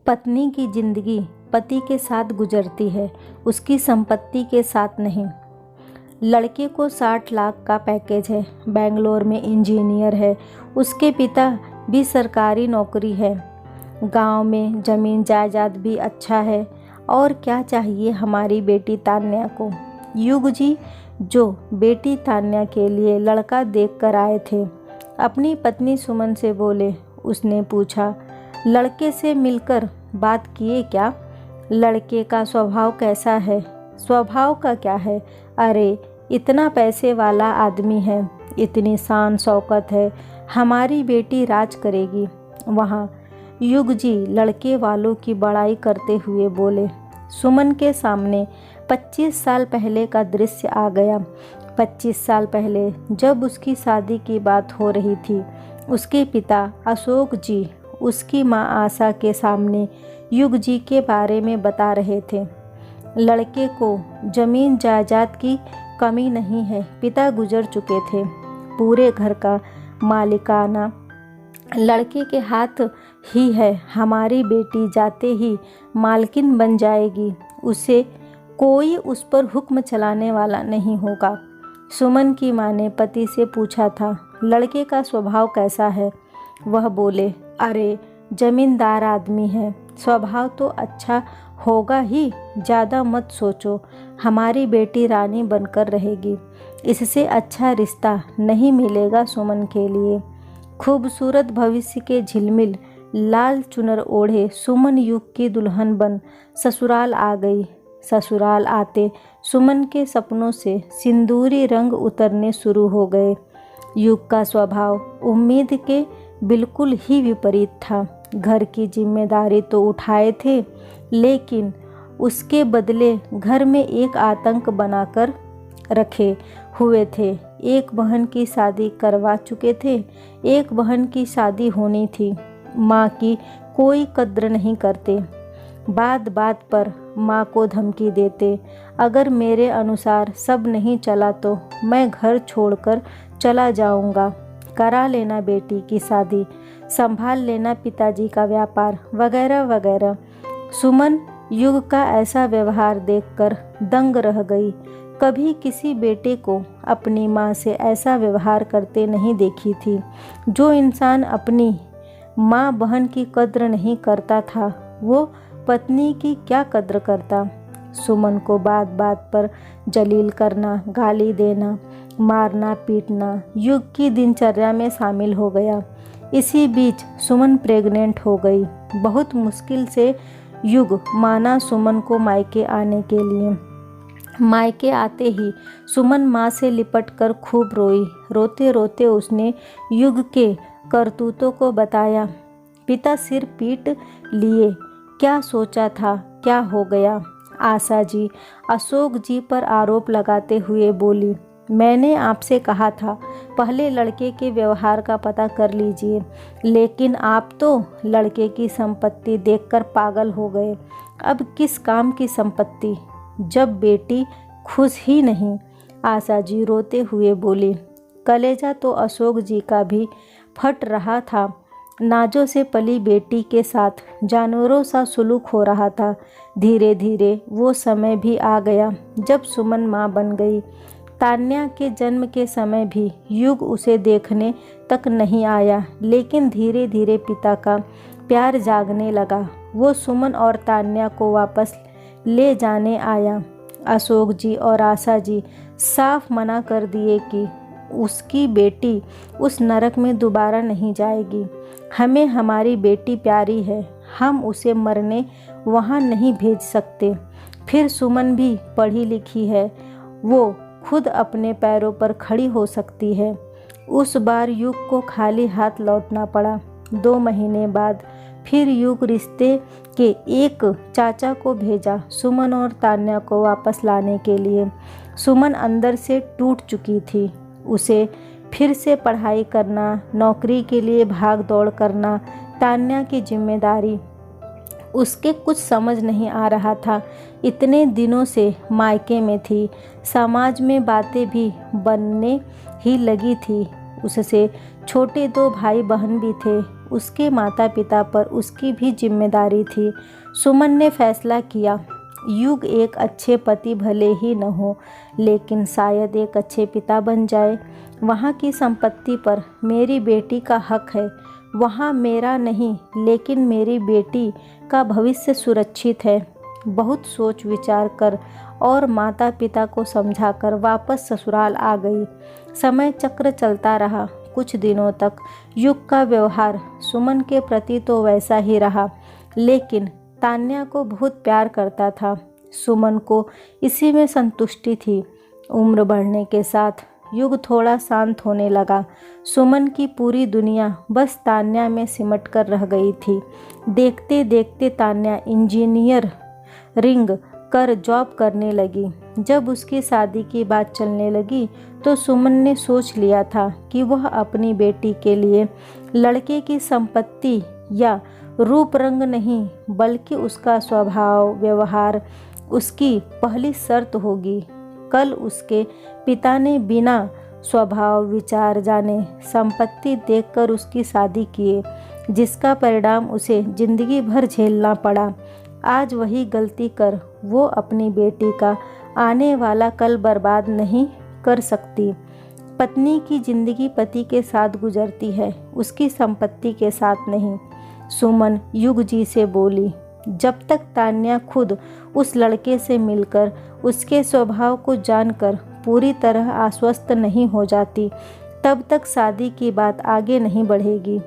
पत्नी की जिंदगी पति के साथ गुजरती है, उसकी संपत्ति के साथ नहीं। लड़के को 60 लाख का पैकेज है, बेंगलोर में इंजीनियर है, उसके पिता भी सरकारी नौकरी है, गांव में ज़मीन जायदाद भी अच्छा है। और क्या चाहिए हमारी बेटी तान्या को। युग जी जो बेटी तान्या के लिए लड़का देख कर आए थे, अपनी पत्नी सुमन से बोले। उसने पूछा, लड़के से मिलकर बात किए क्या? लड़के का स्वभाव कैसा है? स्वभाव का क्या है, अरे इतना पैसे वाला आदमी है, इतनी शान शौकत है, हमारी बेटी राज करेगी वहाँ। युग जी लड़के वालों की बड़ाई करते हुए बोले। सुमन के सामने 25 साल पहले का दृश्य आ गया। 25 साल पहले जब उसकी शादी की बात हो रही थी, उसके पिता अशोक जी उसकी माँ आशा के सामने युग जी के बारे में बता रहे थे। लड़के को जमीन जायदाद की कमी नहीं है, पिता गुजर चुके थे, पूरे घर का मालिकाना लड़के के हाथ ही है। हमारी बेटी जाते ही मालकिन बन जाएगी, उसे कोई उस पर हुक्म चलाने वाला नहीं होगा। सुमन की माँ ने पति से पूछा था, लड़के का स्वभाव कैसा है? वह बोले, अरे जमींदार आदमी है, स्वभाव तो अच्छा होगा ही, ज़्यादा मत सोचो, हमारी बेटी रानी बनकर रहेगी, इससे अच्छा रिश्ता नहीं मिलेगा सुमन के लिए। खूबसूरत भविष्य के झिलमिल लाल चुनर ओढ़े सुमन युग की दुल्हन बन ससुराल आ गई। ससुराल आते सुमन के सपनों से सिंदूरी रंग उतरने शुरू हो गए। युग का स्वभाव उम्मीद के बिल्कुल ही विपरीत था। घर की जिम्मेदारी तो उठाए थे, लेकिन उसके बदले घर में एक आतंक बनाकर रखे हुए थे। एक बहन की शादी करवा चुके थे, एक बहन की शादी होनी थी। माँ की कोई कद्र नहीं करते, बात बात पर माँ को धमकी देते, अगर मेरे अनुसार सब नहीं चला तो मैं घर छोड़कर चला जाऊँगा, करा लेना बेटी की शादी, संभाल लेना पिताजी का व्यापार, वगैरह वगैरह। सुमन युग का ऐसा व्यवहार देखकर दंग रह गई। कभी किसी बेटे को अपनी माँ से ऐसा व्यवहार करते नहीं देखी थी। जो इंसान अपनी माँ बहन की कद्र नहीं करता था, वो पत्नी की क्या कद्र करता। सुमन को बात बात पर जलील करना, गाली देना, मारना पीटना युग की दिनचर्या में शामिल हो गया। इसी बीच सुमन प्रेग्नेंट हो गई। बहुत मुश्किल से युग माना सुमन को मायके आने के लिए। मायके आते ही सुमन माँ से लिपटकर खूब रोई। रोते रोते उसने युग के करतूतों को बताया। पिता सिर पीट लिए, क्या सोचा था, क्या हो गया? आशा जी अशोक जी पर आरोप लगाते हुए बोली, मैंने आपसे कहा था पहले लड़के के व्यवहार का पता कर लीजिए, लेकिन आप तो लड़के की संपत्ति देखकर पागल हो गए। अब किस काम की संपत्ति, जब बेटी खुश ही नहीं। आशा जी रोते हुए बोली, कलेजा तो अशोक जी का भी फट रहा था। नाजों से पली बेटी के साथ जानवरों सा सुलूक हो रहा था। धीरे धीरे वो समय भी आ गया जब सुमन माँ बन गई। तान्या के जन्म के समय भी युग उसे देखने तक नहीं आया, लेकिन धीरे धीरे पिता का प्यार जागने लगा। वो सुमन और तान्या को वापस ले जाने आया। अशोक जी और आशा जी साफ मना कर दिए कि उसकी बेटी उस नरक में दोबारा नहीं जाएगी। हमें हमारी बेटी प्यारी है, हम उसे मरने वहाँ नहीं भेज सकते। फिर सुमन भी पढ़ी लिखी है, वो खुद अपने पैरों पर खड़ी हो सकती है। उस बार युग को खाली हाथ लौटना पड़ा। 2 महीने बाद फिर युग रिश्ते के एक चाचा को भेजा सुमन और तान्या को वापस लाने के लिए। सुमन अंदर से टूट चुकी थी। उसे फिर से पढ़ाई करना, नौकरी के लिए भाग दौड़ करना, तान्या की जिम्मेदारी, उसके कुछ समझ नहीं आ रहा था। इतने दिनों से मायके में थी, समाज में बातें भी बनने ही लगी थी। उससे छोटे 2 भाई बहन भी थे, उसके माता पिता पर उसकी भी जिम्मेदारी थी। सुमन ने फैसला किया, युग एक अच्छे पति भले ही न हो, लेकिन शायद एक अच्छे पिता बन जाए। वहाँ की संपत्ति पर मेरी बेटी का हक है, वहाँ मेरा नहीं, लेकिन मेरी बेटी का भविष्य सुरक्षित है। बहुत सोच विचार कर और माता पिता को समझाकर वापस ससुराल आ गई। समय चक्र चलता रहा। कुछ दिनों तक युग का व्यवहार सुमन के प्रति तो वैसा ही रहा, लेकिन तान्या को बहुत प्यार करता था। सुमन को इसी में संतुष्टि थी। उम्र बढ़ने के साथ युग थोड़ा शांत होने लगा। सुमन की पूरी दुनिया बस तान्या में सिमट कर रह गई थी। देखते देखते तान्या इंजीनियर रिंग कर जॉब करने लगी। जब उसकी शादी की बात चलने लगी तो सुमन ने सोच लिया था कि वह अपनी बेटी के लिए लड़के की संपत्ति या रूप रंग नहीं, बल्कि उसका स्वभाव व्यवहार उसकी पहली शर्त होगी। कल उसके पिता ने बिना स्वभाव विचार जाने संपत्ति देखकर उसकी शादी किए, जिसका परिणाम उसे जिंदगी भर झेलना पड़ा। आज वही गलती कर वो अपनी बेटी का आने वाला कल बर्बाद नहीं कर सकती। पत्नी की जिंदगी पति के साथ गुजरती है, उसकी संपत्ति के साथ नहीं। सुमन युग जी से बोली, जब तक तान्या खुद उस लड़के से मिलकर उसके स्वभाव को जानकर पूरी तरह आश्वस्त नहीं हो जाती, तब तक शादी की बात आगे नहीं बढ़ेगी।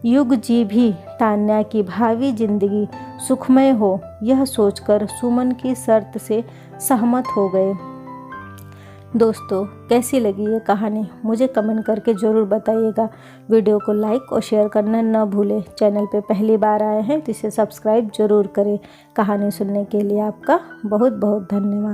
युग जी भी तान्या की भावी जिंदगी सुखमय हो, यह सोचकर सुमन की शर्त से सहमत हो गए। दोस्तों, कैसी लगी ये कहानी मुझे कमेंट करके ज़रूर बताइएगा। वीडियो को लाइक और शेयर करना न भूलें। चैनल पे पहली बार आए हैं तो इसे सब्सक्राइब ज़रूर करें। कहानी सुनने के लिए आपका बहुत बहुत धन्यवाद।